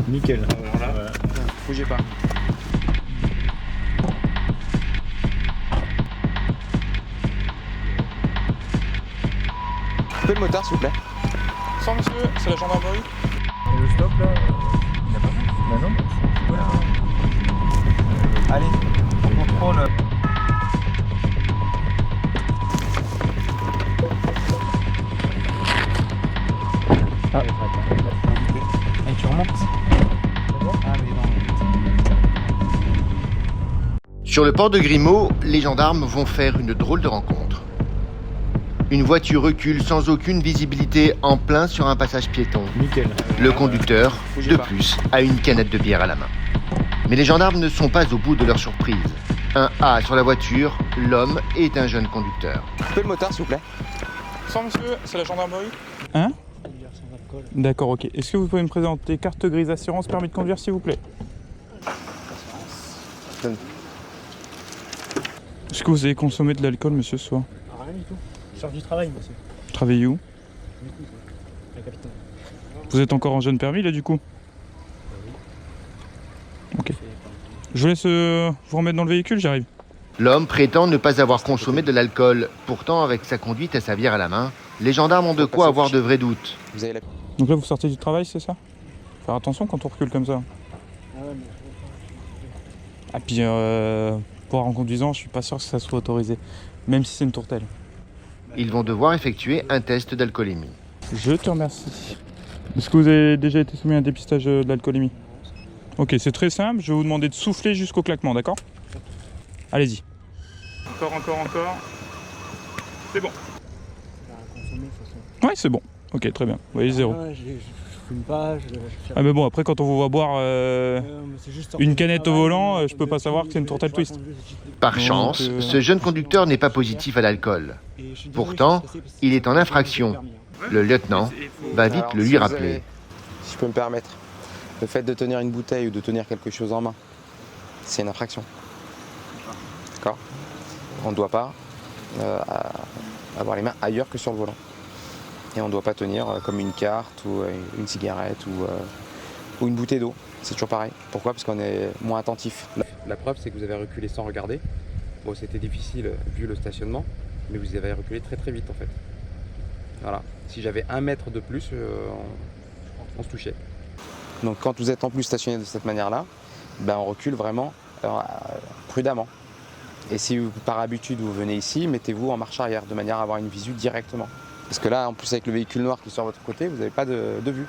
Nickel. Alors là, Voilà. bougez pas. Coupez le moteur s'il vous plaît. Sans monsieur, c'est la gendarmerie. Et le stop là il n'a pas fait. Bah non. Voilà. Allez, on contrôle. Ah. Et tu remontes. Ah mais non. Sur le port de Grimaud, les gendarmes vont faire une drôle de rencontre. Une voiture recule sans aucune visibilité en plein sur un passage piéton. Nickel. Le conducteur, de plus, a une canette de bière à la main. Mais les gendarmes ne sont pas au bout de leur surprise. Un A sur la voiture, l'homme est un jeune conducteur. Coupez le moteur s'il vous plaît. Sans monsieur, c'est la gendarmerie. Hein? D'accord, ok. Est-ce que vous pouvez me présenter carte grise assurance, permis de conduire s'il vous plaît? Donne. Est-ce que vous avez consommé de l'alcool, monsieur, ce soir? Rien du tout. Je sors du travail, monsieur. Vous travaillez où? La capitale. Vous êtes encore en jeune permis, là, du coup? Ok. Je vous laisse vous remettre dans le véhicule, j'arrive. L'homme prétend ne pas avoir consommé de l'alcool. Pourtant, avec sa conduite et sa bière à la main, les gendarmes ont de quoi avoir de vrais doutes. Vous avez la... Donc là, vous sortez du travail, c'est ça? Faire attention quand on recule comme ça. Ah ouais, mais... Ah, puis, en conduisant, je suis pas sûr que ça soit autorisé. Même si c'est une tourtelle. Ils vont devoir effectuer un test d'alcoolémie. Je te remercie. Est-ce que vous avez déjà été soumis à un dépistage de l'alcoolémie? Ok, c'est très simple. Je vais vous demander de souffler jusqu'au claquement, d'accord? Allez-y. Encore. C'est bon. consommer, de toute façon. Ouais, c'est bon. Ok, très bien. Vous voyez, zéro. Ouais, je fume pas, je Ah, mais bon, après, quand on vous voit boire mais c'est juste sortir une du canette au travail, volant, je peux pas savoir que c'est une tourtelle je vois twist. Par Donc, chance, ce jeune conducteur n'est pas positif à l'alcool. Et je suis désolé, Pourtant, je suis stressé parce il que est en j'ai infraction. pas le permis, hein. Le lieutenant va vite Alors, le si lui vous rappeler. avez- Si je peux me permettre, le fait de tenir une bouteille ou de tenir quelque chose en main, c'est une infraction. D'accord? On ne doit pas avoir les mains ailleurs que sur le volant. Et on ne doit pas tenir comme une carte ou une cigarette ou une bouteille d'eau. C'est toujours pareil. Pourquoi? Parce qu'on est moins attentif. La preuve, c'est que vous avez reculé sans regarder. Bon, c'était difficile vu le stationnement, mais vous avez reculé très très vite en fait. Voilà. Si j'avais 1 mètre de plus, on se touchait. Donc quand vous êtes en plus stationné de cette manière-là, ben on recule vraiment prudemment. Et si par habitude vous venez ici, mettez-vous en marche arrière de manière à avoir une visu directement. Parce que là, en plus avec le véhicule noir qui est sur votre côté, vous n'avez pas de vue.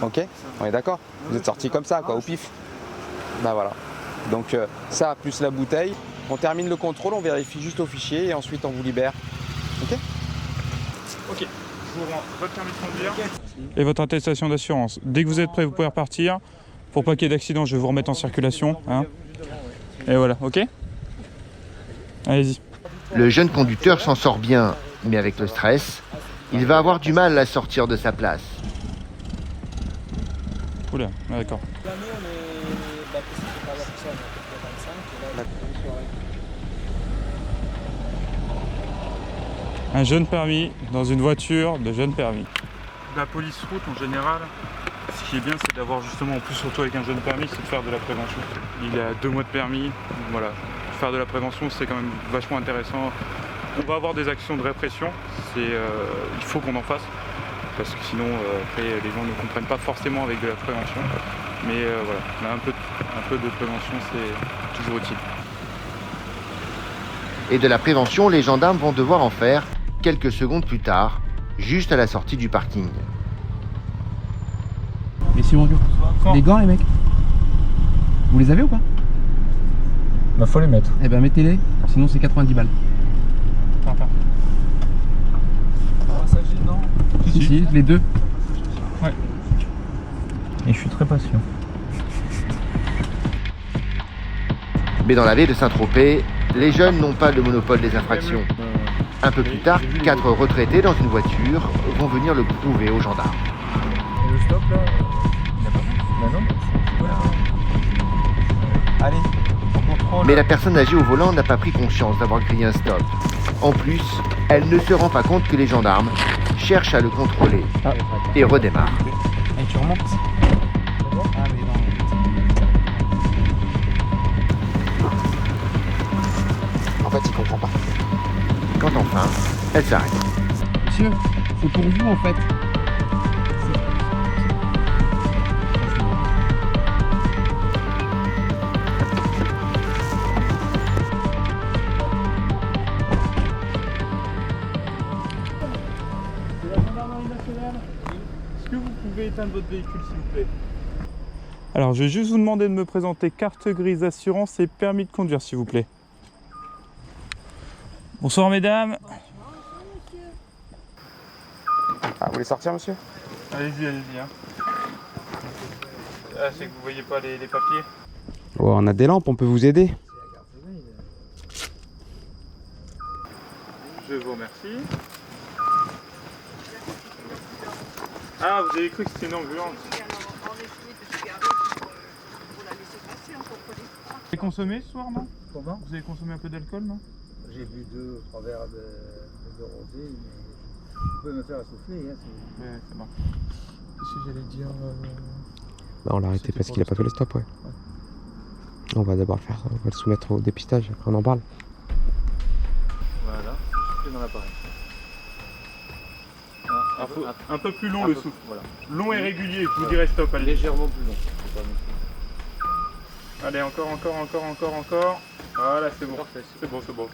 Ok? On est d'accord? Vous êtes sorti comme ça, quoi, au pif. Ben voilà. Donc ça, plus la bouteille. On termine le contrôle, on vérifie juste au fichier et ensuite on vous libère. Ok? Ok, je vous rends votre permis de conduire et votre attestation d'assurance. Dès que vous êtes prêt, vous pouvez repartir. Pour pas qu'il y ait d'accident, je vais vous remettre en circulation. Hein. Et voilà, ok? Allez-y. Le jeune conducteur s'en sort bien, mais avec le stress, il va avoir du mal à sortir de sa place. Oula, ah, d'accord. Un jeune permis dans une voiture de jeune permis. La police route en général, ce qui est bien, c'est d'avoir justement, en plus surtout avec un jeune permis, c'est de faire de la prévention. Il a 2 mois de permis, voilà. Faire de la prévention, c'est quand même vachement intéressant. On va avoir des actions de répression, il faut qu'on en fasse, parce que sinon après les gens ne comprennent pas forcément avec de la prévention. Mais voilà, là, un peu de prévention, c'est toujours utile. Et de la prévention, les gendarmes vont devoir en faire quelques secondes plus tard, juste à la sortie du parking. Mais si on les gants les mecs, vous les avez ou pas? Bah faut les mettre. Eh ben mettez-les, sinon c'est 90 balles. Si, les deux. Et je suis très patient. Mais dans la baie de Saint-Tropez, les jeunes n'ont pas le monopole des infractions. Un peu plus tard, 4 retraités dans une voiture vont venir le prouver aux gendarmes. Et le stop là il n'a pas fait. Bah non. Allez, on contrôle. Mais la personne âgée au volant n'a pas pris conscience d'avoir grillé un stop. En plus, elle ne se rend pas compte que les gendarmes cherchent à le contrôler et redémarrent. Et tu remontes. Elle s'arrête. Monsieur, c'est pour vous en fait. C'est la gendarmerie nationale. Est-ce que vous pouvez éteindre votre véhicule s'il vous plaît? Alors je vais juste vous demander de me présenter carte grise assurance et permis de conduire s'il vous plaît. Bonsoir mesdames. Ah, vous voulez sortir, monsieur? Allez-y, allez-y. Hein. Ah, c'est que vous voyez pas les papiers. Oh, on a des lampes, on peut vous aider. Je vous remercie. Ah, vous avez cru que c'était une ambulance. Vous avez consommé ce soir, non? Comment? Vous avez consommé un peu d'alcool, non? J'ai bu 2 ou 3 verres de rosé, mais vous pouvez me faire souffler. Hein, Ouais, c'est bon. Qu'est-ce que j'allais dire Bah, on l'a arrêté parce qu'il a pas fait le stop, ouais. On va d'abord le faire, on va le soumettre au dépistage, après on en parle. Voilà, soufflez dans l'appareil. Un peu plus long le souffle. Voilà. Long et régulier, je vous dirai stop. Allez. Légèrement plus long. Allez, encore. Voilà, c'est bon. C'est bon.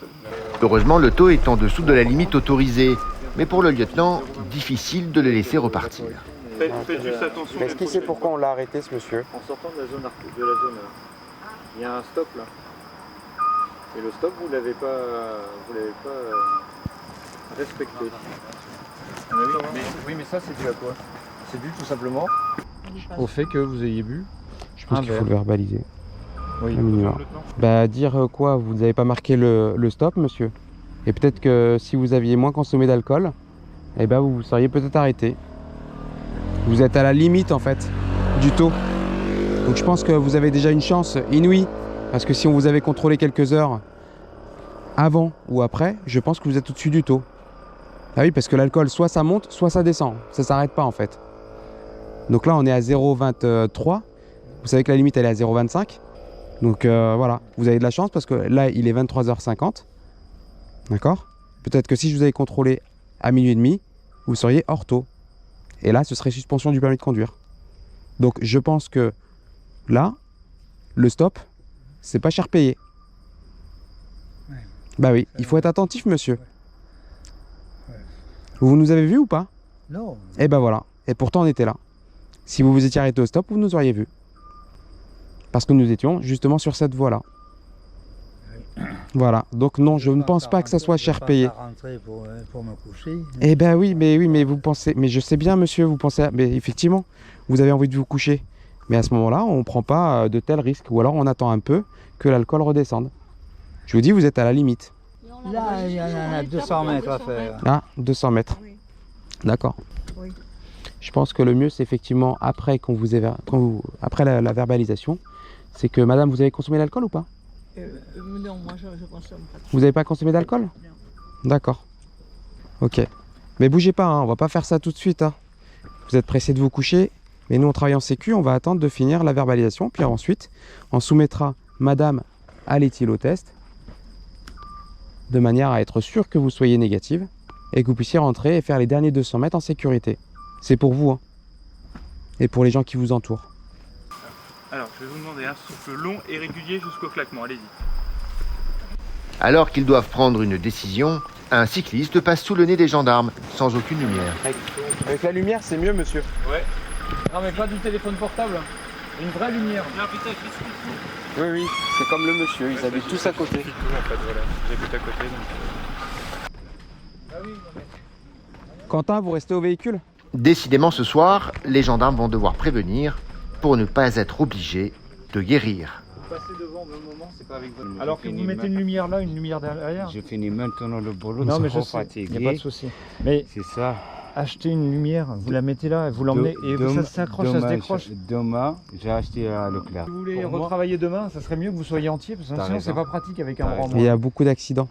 Heureusement, le taux est en dessous de la limite autorisée. Mais pour le lieutenant, difficile de le laisser repartir. Faites juste attention. Mais est-ce qu'il sait pourquoi on l'a arrêté, ce monsieur? En sortant de la zone, il y a un stop là. Et le stop, vous l'avez pas respecté. Oui, mais ça, c'est dû à quoi? C'est dû tout simplement au fait que vous ayez bu. Je pense qu'il faut le verbaliser. Oui. Un minimum. Bah, dire quoi? Vous n'avez pas marqué le stop, monsieur? Et peut-être que si vous aviez moins consommé d'alcool, eh ben vous seriez peut-être arrêté. Vous êtes à la limite en fait du taux. Donc je pense que vous avez déjà une chance inouïe. Parce que si on vous avait contrôlé quelques heures avant ou après, je pense que vous êtes au-dessus du taux. Ah oui, parce que l'alcool, soit ça monte, soit ça descend. Ça s'arrête pas en fait. Donc là, on est à 0,23. Vous savez que la limite, elle est à 0,25. Donc voilà, vous avez de la chance parce que là, il est 23h50. D'accord? Peut-être que si je vous avais contrôlé à minuit et demi, vous seriez hors taux. Et là, ce serait suspension du permis de conduire. Donc je pense que là, le stop, c'est pas cher payé. Ouais. Bah oui, il faut être attentif, monsieur. Ouais. Vous nous avez vu ou pas? Non. Eh ben voilà. Et pourtant, on était là. Si vous vous étiez arrêté au stop, vous nous auriez vu. Parce que nous étions justement sur cette voie-là. Voilà. Donc non, je ne pense pas que ça soit cher payé. Pour me coucher. Eh ben oui, mais vous pensez... Mais je sais bien, monsieur, vous pensez... Mais effectivement, vous avez envie de vous coucher. Mais à ce moment-là, on ne prend pas de tels risques. Ou alors, on attend un peu que l'alcool redescende. Je vous dis, vous êtes à la limite. Là, il y en a 200 mètres à faire. Ah, 200 mètres. Oui. D'accord. Oui. Je pense que le mieux, c'est effectivement, après, après la verbalisation, c'est que, madame, vous avez consommé l'alcool ou pas? Non, moi je consomme pas. Vous n'avez pas consommé d'alcool? D'accord. Ok. Mais bougez pas, hein, on va pas faire ça tout de suite. Hein. Vous êtes pressé de vous coucher, mais nous on travaille en sécu, on va attendre de finir la verbalisation, puis ensuite on soumettra madame à l'éthylotest de manière à être sûr que vous soyez négative et que vous puissiez rentrer et faire les derniers 200 mètres en sécurité. C'est pour vous, hein, et pour les gens qui vous entourent. Alors, je vais vous demander un souffle long et régulier jusqu'au claquement. Allez-y. Alors qu'ils doivent prendre une décision, un cycliste passe sous le nez des gendarmes, sans aucune lumière. Avec la lumière, c'est mieux, monsieur. Ouais. Non, mais pas du téléphone portable. Une vraie lumière. Oui, oui, c'est comme le monsieur, ils habitent tous à côté. En fait, voilà. J'habite à côté. Donc... Quentin, vous restez au véhicule? Décidément, ce soir, les gendarmes vont devoir prévenir pour ne pas être obligés de guérir. Vous passez devant le moment, c'est pas avec votre... Alors que vous mettez une lumière là, une lumière derrière. Je finis maintenant le boulot, Non, mais trop je sais, fatigué. il n'y a pas de souci. Mais C'est ça. achetez une lumière, vous la mettez là, vous l'emmenez et ça s'accroche, ça se décroche. Demain, j'ai acheté à Leclerc. Si vous voulez Pour moi, retravailler demain, ça serait mieux que vous soyez entier, parce que T'as sinon raison. c'est pas pratique avec un T'as bras raison. Il y moins. a beaucoup d'accidents.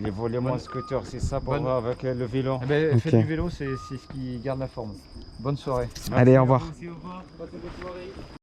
j'ai volé mon scooter, c'est ça pour Bonne- moi avec le vélo. Eh ben, Ok. faites du vélo, c'est ce qui garde la forme. Bonne soirée. Allez, au revoir. Merci, au revoir.